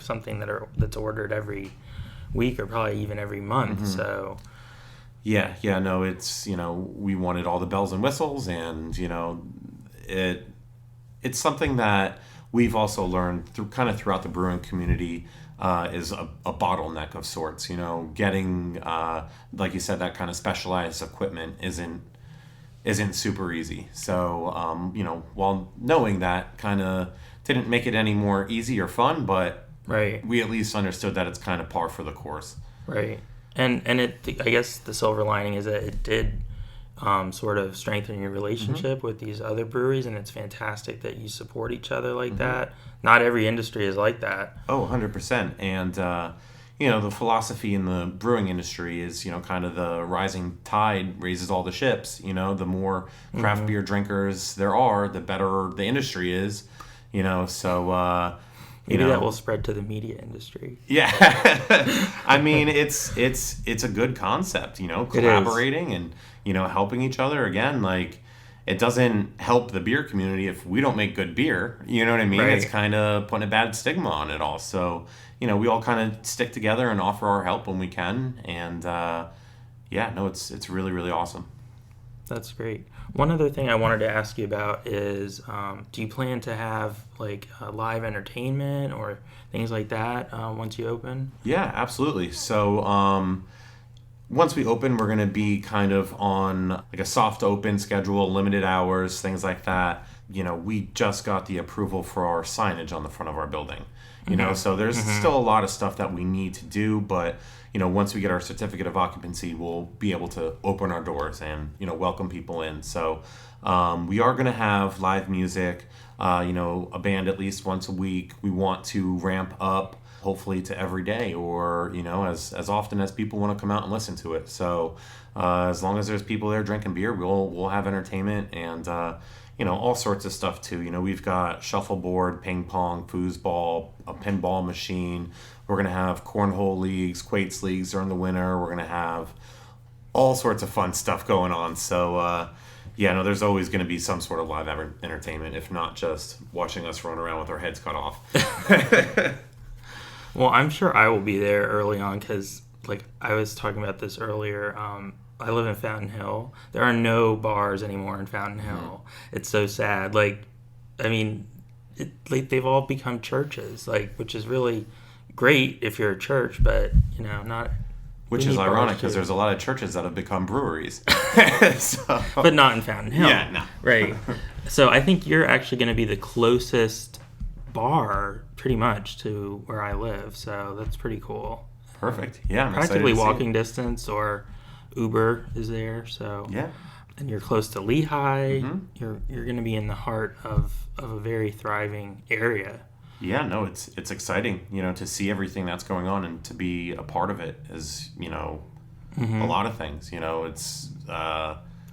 something that's ordered every week or probably even every month. Mm-hmm. So. Yeah, no, it's, we wanted all the bells and whistles, and, it's something that we've also learned throughout the brewing community, is a bottleneck of sorts, getting, like you said, that kind of specialized equipment isn't super easy. So, while knowing that kind of didn't make it any more easy or fun, but Right. we at least understood that it's kind of par for the course. Right. And I guess the silver lining is that it did sort of strengthen your relationship with these other breweries, and it's fantastic that you support each other like that. Not every industry is like that. Oh, 100%. And, the philosophy in the brewing industry is, kind of the rising tide raises all the ships. The more craft beer drinkers there are, the better the industry is, so... Maybe that will spread to the media industry. Yeah. I mean, it's a good concept, collaborating and, helping each other. Again, like, it doesn't help the beer community if we don't make good beer. You know what I mean? Right. It's kind of putting a bad stigma on it all. So, we all kind of stick together and offer our help when we can. And, it's really, really awesome. That's great. One other thing I wanted to ask you about is, do you plan to have like live entertainment or things like that once you open? Yeah, absolutely. So once we open, we're going to be kind of on like a soft open schedule, limited hours, things like that. We just got the approval for our signage on the front of our building. So there's still a lot of stuff that we need to do, but once we get our certificate of occupancy, we'll be able to open our doors and, welcome people in. So we are going to have live music, a band at least once a week. We want to ramp up hopefully to every day, or, as often as people want to come out and listen to it. So as long as there's people there drinking beer, we'll have entertainment and, all sorts of stuff too. We've got shuffleboard, ping pong, foosball, a pinball machine. We're going to have cornhole leagues, quates leagues during the winter. We're going to have all sorts of fun stuff going on. So, there's always going to be some sort of live entertainment, if not just watching us run around with our heads cut off. Well, I'm sure I will be there early on because, like I was talking about this earlier, I live in Fountain Hill. There are no bars anymore in Fountain Hill. It's so sad. Like, I mean, they've all become churches, which is really great if you're a church, but, not... Which is ironic because there's a lot of churches that have become breweries. So. But not in Fountain Hill. Yeah, no. Right. So I think you're actually going to be the closest bar, pretty much, to where I live. So that's pretty cool. Perfect. Yeah, I'm practically excited to walking distance, or Uber is there. So yeah. and you're close to Lehigh. Mm-hmm. You're going to be in the heart of a very thriving area. Yeah, no, it's exciting, to see everything that's going on and to be a part of it is, a lot of things. It's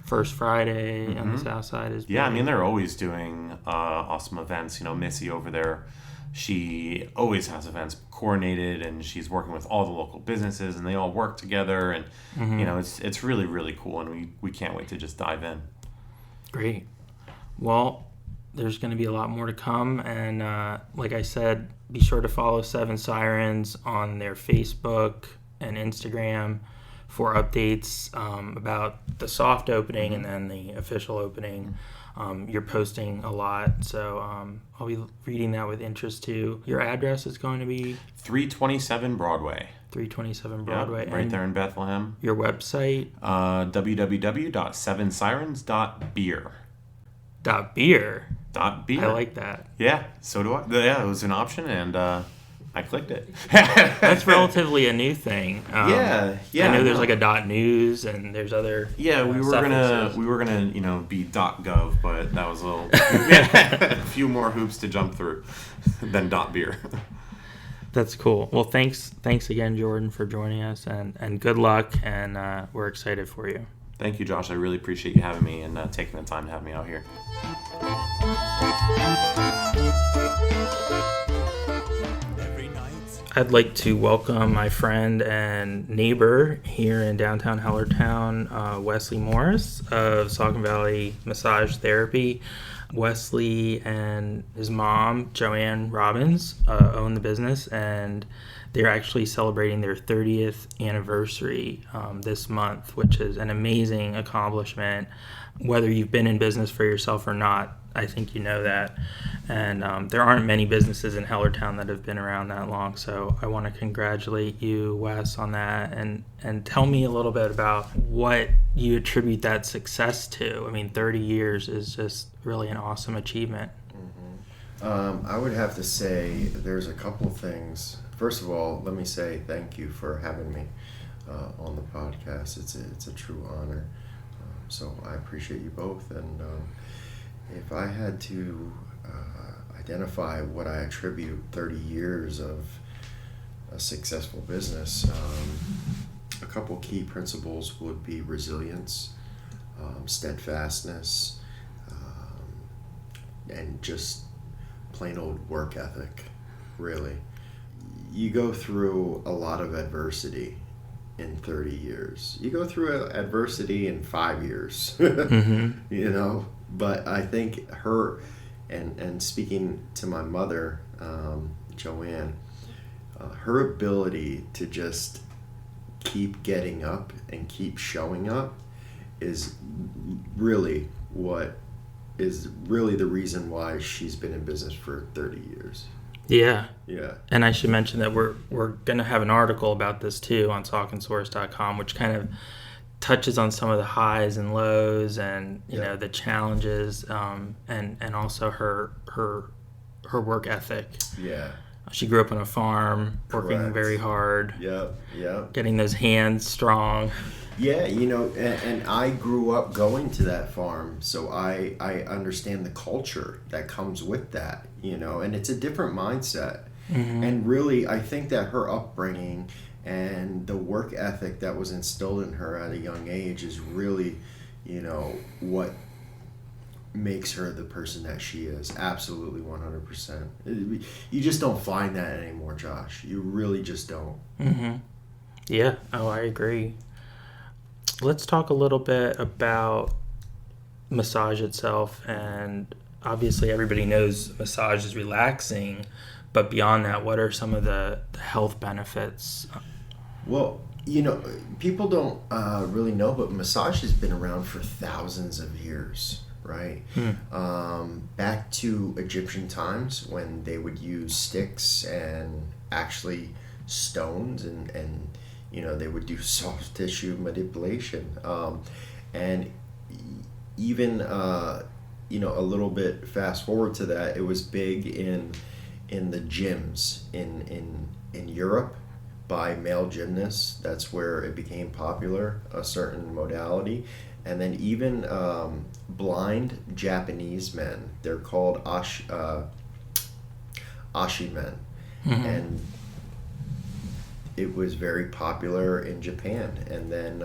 First Friday on the South Side is big. Yeah, I mean, they're always doing awesome events. Missy over there, she always has events coordinated, and she's working with all the local businesses, and they all work together, and it's really, really cool, and we can't wait to just dive in. Great. Well, there's going to be a lot more to come, and like I said, be sure to follow Seven Sirens on their Facebook and Instagram for updates about the soft opening and then the official opening. You're posting a lot, so I'll be reading that with interest too. Your address is going to be 327 Broadway. 327 Broadway. Yeah, right there in Bethlehem. Your website? www.sevensirens.beer. .beer. .beer. I like that. Yeah, so do I. Yeah, it was an option, and I clicked it. That's relatively a new thing. Yeah. I know there's like a .news and there's other. Yeah, we were gonna be .gov, but that was a few more hoops to jump through than .beer. That's cool. Well, thanks again, Jordan, for joining us, and good luck, and we're excited for you. Thank you, Josh. I really appreciate you having me and taking the time to have me out here. I'd like to welcome my friend and neighbor here in downtown Hellertown, Westley Morris of Saucon Valley Massage Therapy. Wesley and his mom, Joanne Robbins, own the business, and they're actually celebrating their 30th anniversary this month, which is an amazing accomplishment. Whether you've been in business for yourself or not, I think you know that. And there aren't many businesses in Hellertown that have been around that long, so I want to congratulate you, Wes, on that, and tell me a little bit about what you attribute that success to. I mean, 30 years is just really an awesome achievement. I would have to say there's a couple things. First of all, let me say thank you for having me on the podcast. It's a true honor. So I appreciate you both. And if I had to identify what I attribute 30 years of a successful business, a couple key principles would be resilience, steadfastness, and just plain old work ethic, really. You go through a lot of adversity in 30 years. You go through adversity in 5 years, but I think her, and speaking to my mother, Joanne, her ability to just keep getting up and keep showing up is really the reason why she's been in business for 30 years. Yeah. Yeah. And I should mention that we're going to have an article about this too on sauconsource.com, which kind of touches on some of the highs and lows and you know the challenges, and also her work ethic. Yeah. She grew up on a farm, working very hard. Yeah. Getting those hands strong. Yeah, and I grew up going to that farm, so I understand the culture that comes with that, and it's a different mindset. Mm-hmm. And really, I think that her upbringing and the work ethic that was instilled in her at a young age is really, what makes her the person that she is. Absolutely 100%. You just don't find that anymore, Josh. You really just don't. Mm-hmm. Yeah. Oh, I agree. Let's talk a little bit about massage itself. And obviously everybody knows massage is relaxing, but beyond that, what are some of the health benefits? Well, people don't really know, but massage has been around for thousands of years, right? Back to Egyptian times when they would use sticks and actually stones and they would do soft tissue manipulation. And even, a little bit fast forward to that, it was big in the gyms in Europe by male gymnasts. That's where it became popular, a certain modality. And then even blind Japanese men, they're called ashi men. And it was very popular in Japan. And then,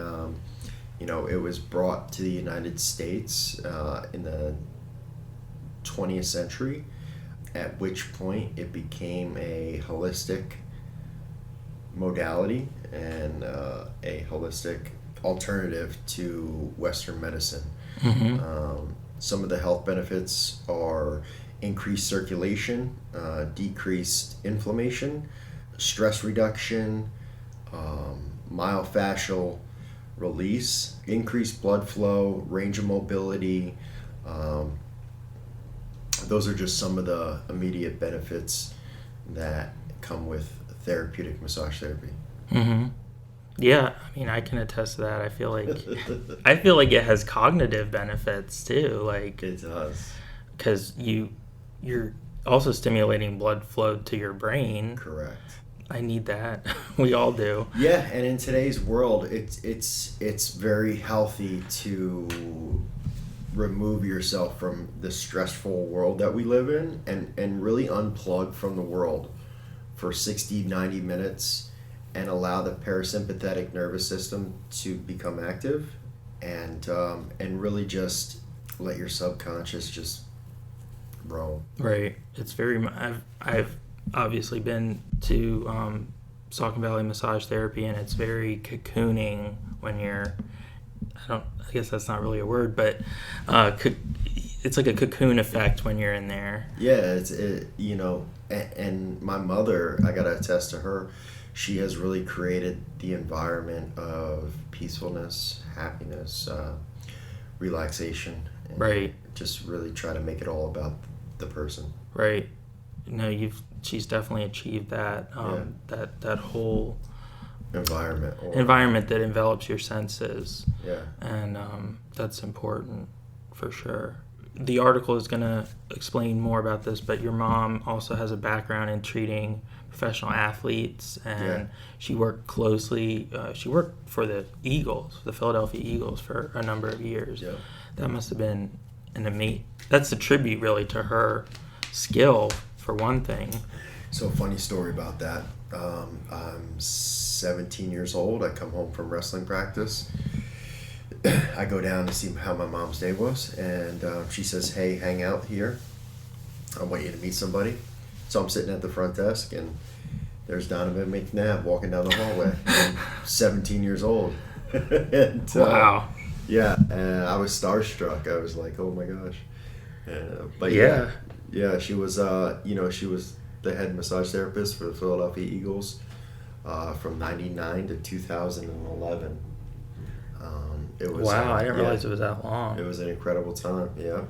it was brought to the United States in the 20th century, at which point it became a holistic modality and a holistic alternative to Western medicine. Some of the health benefits are increased circulation, decreased inflammation, stress reduction, myofascial release, increased blood flow, range of mobility. Those are just some of the immediate benefits that come with therapeutic massage therapy. Yeah, I mean, I can attest to that. I feel like it has cognitive benefits too. Like, It does. because you're also stimulating blood flow to your brain. Correct. I need that. We all do. Yeah, and in today's world, it's very healthy to remove yourself from the stressful world that we live in and really unplug from the world for 60, 90 minutes and allow the parasympathetic nervous system to become active and really just let your subconscious just roam. Right. It's very. I've obviously been to Saucon Valley Massage Therapy, and it's very cocooning when you're. I guess that's not really a word, but it's like a cocoon effect when you're in there. Yeah, and my mother, I gotta attest to her. She has really created the environment of peacefulness, happiness, relaxation. And Right. just really try to make it all about the person. Right. No, she's definitely achieved that. That whole environment that envelops your senses. Yeah. And that's important for sure. The article is going to explain more about this, but your mom also has a background in treating professional athletes, and she worked closely. She worked for the Eagles, the Philadelphia Eagles, for a number of years. Yeah. That must have been that's a tribute really to her skill, for one thing. So funny story about that. I'm 17 years old. I come home from wrestling practice. I go down to see how my mom's day was, and she says, "Hey, hang out here. I want you to meet somebody." So I'm sitting at the front desk, and there's Donovan McNabb walking down the hallway. I'm 17 years old. And, Wow. Yeah, and I was starstruck. I was like, "Oh my gosh!" But Yeah. she was, she was the head massage therapist for the Philadelphia Eagles from '99 to 2011. It was. Wow, I didn't realize it was that long. It was an incredible time. Yeah,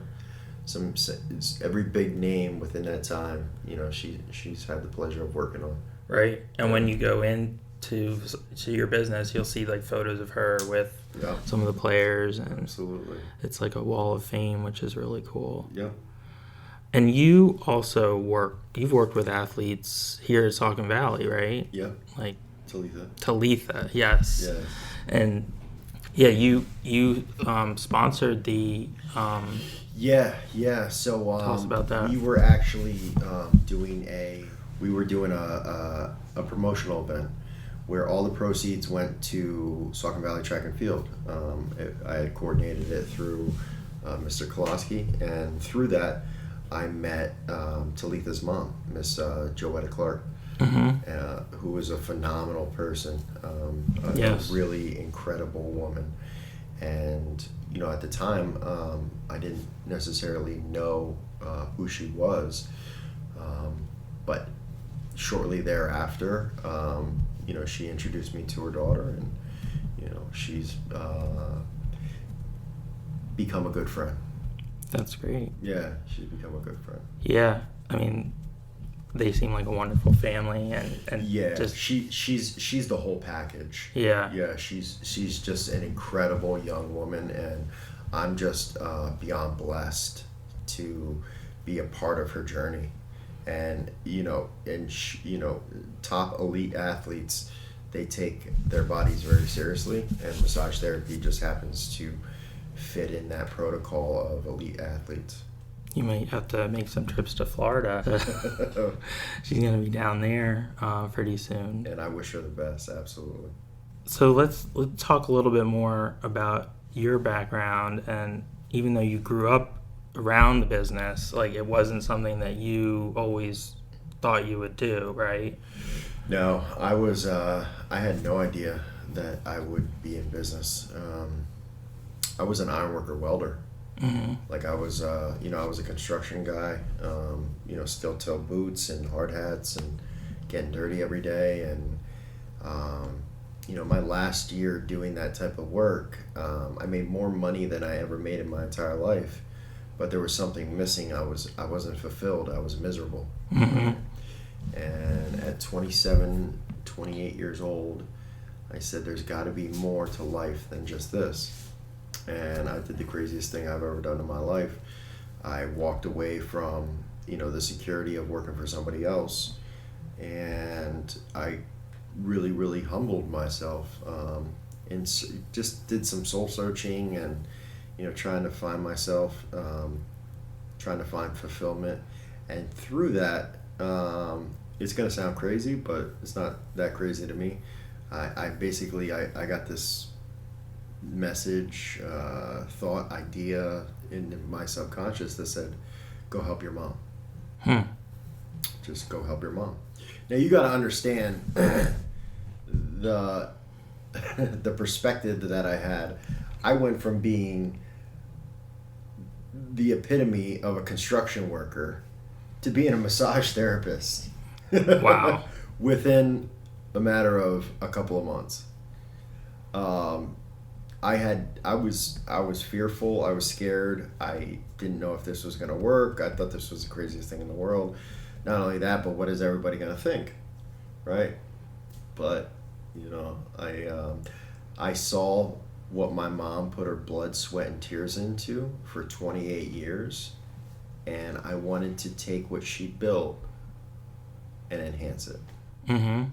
every big name within that time. She's had the pleasure of working on. Right, and when you go into your business, you'll see like photos of her with some of the players, and Absolutely. it's like a wall of fame, which is really cool. Yeah. And you also you've worked with athletes here at Saucon Valley, right? Yeah. Like Talitha. Yes. Yes. And yeah, you sponsored the Yeah. So tell us about that. we were actually doing a promotional event where all the proceeds went to Saucon Valley Track and Field. I had coordinated it through Mr. Koloski, and through that I met Talitha's mom, Miss Joetta Clark, who was a phenomenal person, a really incredible woman. And at the time, I didn't necessarily know who she was, but shortly thereafter, she introduced me to her daughter, and she's become a good friend. That's great. Yeah, she's become a good friend. Yeah, I mean, they seem like a wonderful family, and Yeah, just she's the whole package. Yeah, she's just an incredible young woman, and I'm just beyond blessed to be a part of her journey. And top elite athletes, they take their bodies very seriously, and massage therapy just happens to fit in that protocol of elite athletes. You might have to make some trips to Florida. She's going to be down there pretty soon. And I wish her the best, absolutely. So let's talk a little bit more about your background. And even though you grew up around the business, like it wasn't something that you always thought you would do, right? No, I had no idea that I would be in business. I was an ironworker welder. Mm-hmm. Like I was a construction guy, steel toe boots and hard hats and getting dirty every day. And, my last year doing that type of work, I made more money than I ever made in my entire life, but there was something missing. I wasn't fulfilled. I was miserable. Mm-hmm. And at 27, 28 years old, I said, there's got to be more to life than just this. And I did the craziest thing I've ever done in my life. I walked away from, the security of working for somebody else, and I really, really humbled myself, and just did some soul searching and, trying to find myself, trying to find fulfillment. And through that, it's going to sound crazy, but it's not that crazy to me. I basically got this message, thought, idea in my subconscious that said, go help your mom. Just go help your mom. Now you got to understand the perspective that I had. I went from being the epitome of a construction worker to being a massage therapist. Wow. Within a matter of a couple of months. I was fearful. I was scared. I didn't know if this was going to work. I thought this was the craziest thing in the world. Not only that, but what is everybody going to think, right? But I saw what my mom put her blood, sweat, and tears into for 28 years, and I wanted to take what she built and enhance it. Mm-hmm.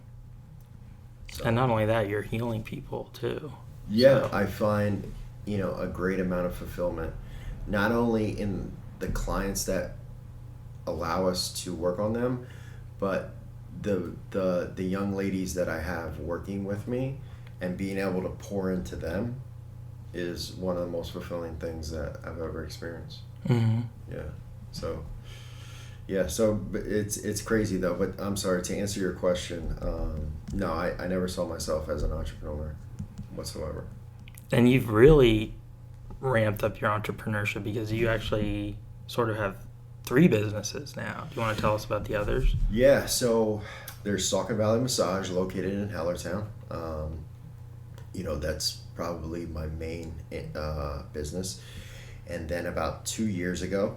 So, And not only that, you're healing people too. yeah, So. I find a great amount of fulfillment, not only in the clients that allow us to work on them, but the young ladies that I have working with me, and being able to pour into them is one of the most fulfilling things that I've ever experienced. Mm-hmm. Yeah. So it's crazy though. But I'm sorry, to answer your question. No, I never saw myself as an entrepreneur whatsoever. And you've really ramped up your entrepreneurship because you actually sort of have 3 businesses now. Do you want to tell us about the others? Yeah, so there's Saucon Valley Massage located in Hellertown. That's probably my main business. And then about 2 years ago,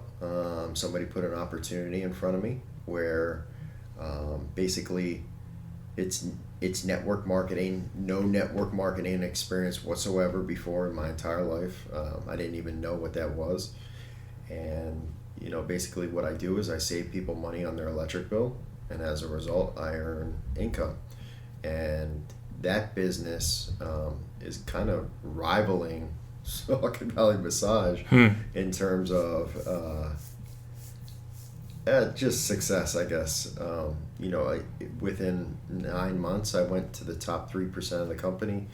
somebody put an opportunity in front of me where basically it's network marketing. No network marketing experience whatsoever before in my entire life. I didn't even know what that was. And basically what I do is I save people money on their electric bill, and as a result I earn income. And that business is kind of rivaling Saucon Valley Massage in terms of just success, I guess. Within 9 months, I went to the top 3% of the company,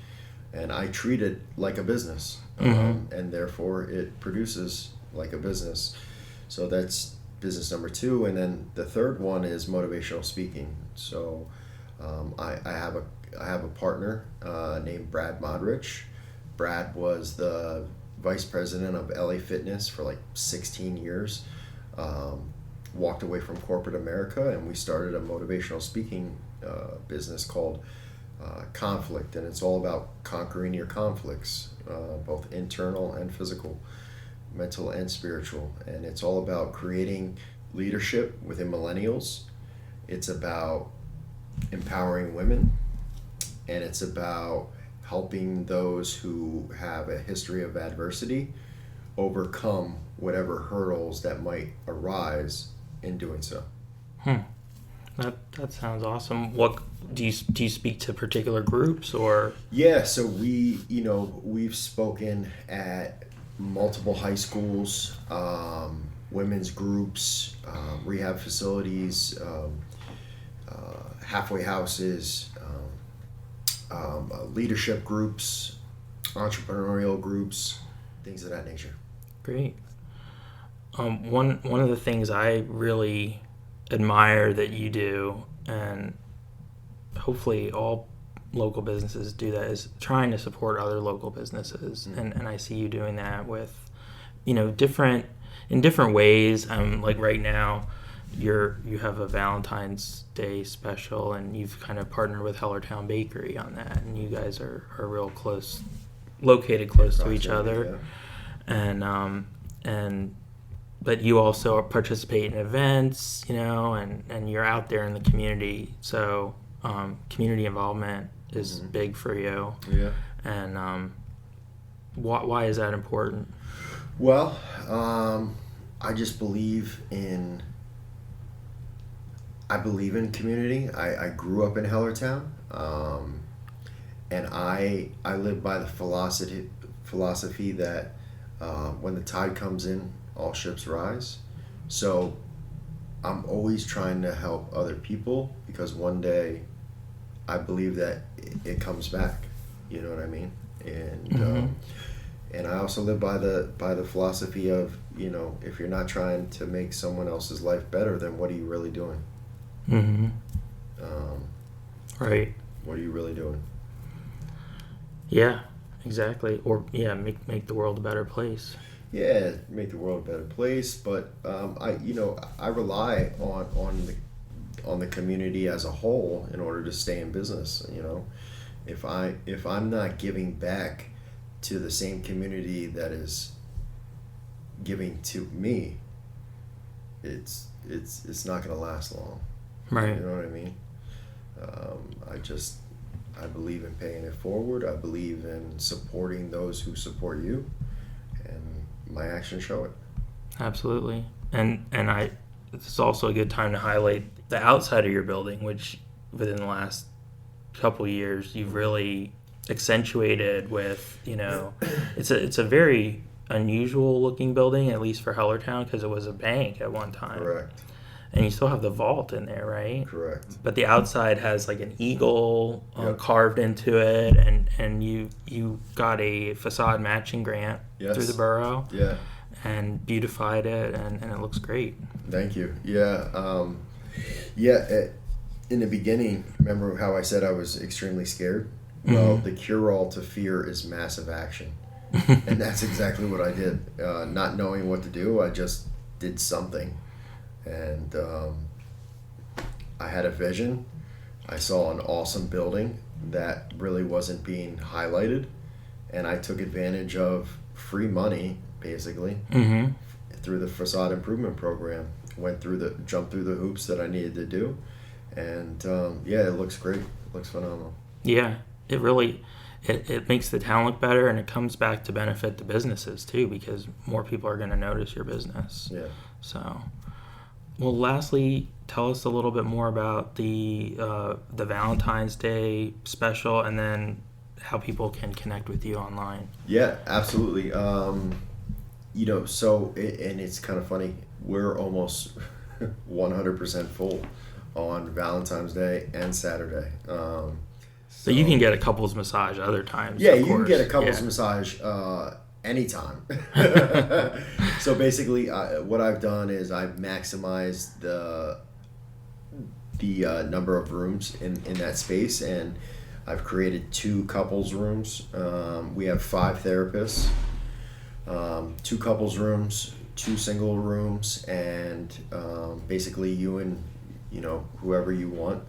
and I treat it like a business, and therefore it produces like a business. So that's business number 2, and then the third one is motivational speaking. So I have a partner named Brad Modrich. Brad was the vice president of LA Fitness for like 16 years. Walked away from corporate America, and we started a motivational speaking business called Conflict, and it's all about conquering your conflicts, both internal and physical, mental and spiritual. And it's all about creating leadership within millennials. It's about empowering women, and it's about helping those who have a history of adversity overcome whatever hurdles that might arise in doing so. That sounds awesome. What do you speak to particular groups or? Yeah, so we've spoken at multiple high schools, women's groups, rehab facilities, halfway houses, leadership groups, entrepreneurial groups, things of that nature. Great. One of the things I really admire that you do, and hopefully all local businesses do that, is trying to support other local businesses. And I see you doing that with, in different ways. Like right now, you have a Valentine's Day special, and you've kind of partnered with Hellertown Bakery on that, and you guys are real close, located close to each other. Yeah. But you also participate in events, and you're out there in the community. So community involvement is big for you. Yeah. And why is that important? Well, I just believe in community. I grew up in Hellertown, and I live by the philosophy that when the tide comes in, all ships rise. So I'm always trying to help other people, because one day I believe that it comes back. You know what I mean? And and I also live by the philosophy of, if you're not trying to make someone else's life better, then what are you really doing? Right. What are you really doing? Yeah, exactly. Or make the world a better place. Yeah, make the world a better place. But I rely on the community as a whole in order to stay in business. If I'm not giving back to the same community that is giving to me, it's not going to last long. Right. You know what I mean? I believe in paying it forward. I believe in supporting those who support you, and my actions show it. Absolutely. And it's also a good time to highlight the outside of your building, which within the last couple years you've really accentuated with, it's a very unusual looking building, at least for Hellertown, because it was a bank at one time. Correct. And you still have the vault in there, right? Correct. But the outside has like an eagle Yep. carved into it, and you got a facade matching grant Yes. through the borough. Yeah. And beautified it, and it looks great. Thank you. Yeah. In the beginning, remember how I said I was extremely scared? Well, the cure-all to fear is massive action. And that's exactly what I did. Not knowing what to do, I just did something. And I had a vision. I saw an awesome building that really wasn't being highlighted. And I took advantage of free money, basically, through the facade improvement program. Jumped through the hoops that I needed to do. And it looks great. It looks phenomenal. Yeah, it really it makes the town look better, and it comes back to benefit the businesses too, because more people are going to notice your business. Yeah. So, well, lastly, tell us a little bit more about the Valentine's Day special, and then how people can connect with you online. Yeah, absolutely. And it's kind of funny. We're almost 100% full on Valentine's Day and Saturday. So you can get a couples massage other times. Yeah, of you course. can get a couples massage anytime. So basically, what I've done is I've maximized the number of rooms in that space, and I've created 2 couples rooms. We have 5 therapists, 2 couples rooms, 2 single rooms, and basically you and whoever you want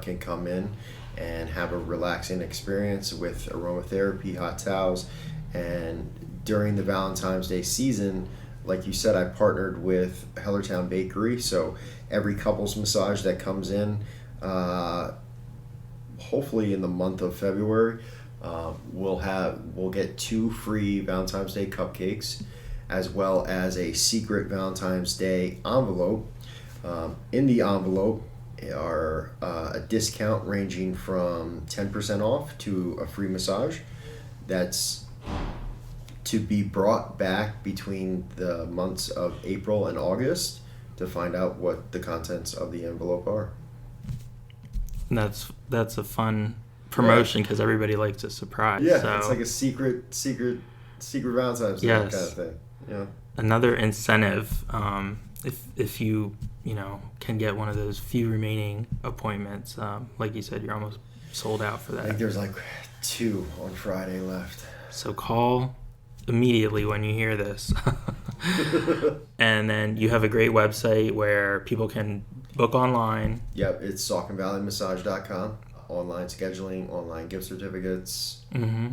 can come in and have a relaxing experience with aromatherapy, hot towels. And during the Valentine's Day season, like you said, I partnered with Hellertown Bakery, so every couples massage that comes in, hopefully in the month of February, we'll get 2 free Valentine's Day cupcakes, as well as a secret Valentine's Day envelope. In the envelope are a discount ranging from 10% off to a free massage. That's to be brought back between the months of April and August to find out what the contents of the envelope are. That's a fun promotion because everybody likes a surprise. Yeah, so. It's like a secret Valentine's Day kind of thing. Yeah. Another incentive, if you can get one of those few remaining appointments, like you said, you're almost sold out for that. I think there's like 2 on Friday left. So call immediately when you hear this. And then you have a great website where people can book online. Yep, it's SauconValleyMassage.com. Online scheduling, online gift certificates. Mm-hmm.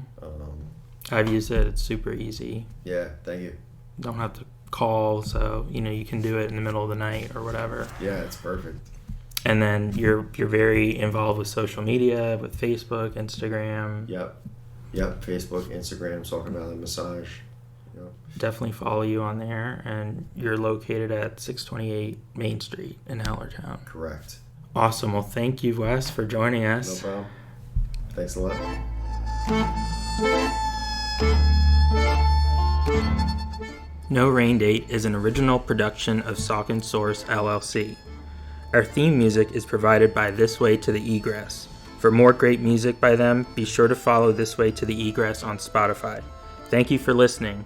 I've used it. It's super easy. Yeah, thank you. Don't have to call, so you can do it in the middle of the night or whatever. Yeah, it's perfect. And then you're very involved with social media, with Facebook, Instagram. Yep, Facebook, Instagram, Saucon Valley Massage. Yep. Definitely follow you on there, and you're located at 628 Main Street in Hellertown. Correct. Awesome. Well, thank you, Wes, for joining us. No problem. Thanks a lot. No Rain Date is an original production of Saucon Source LLC. Our theme music is provided by This Way to the Egress. For more great music by them, be sure to follow This Way to the Egress on Spotify. Thank you for listening.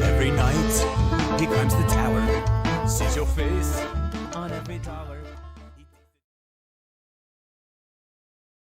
Every night, he climbs the tower, sees your face on every dollar.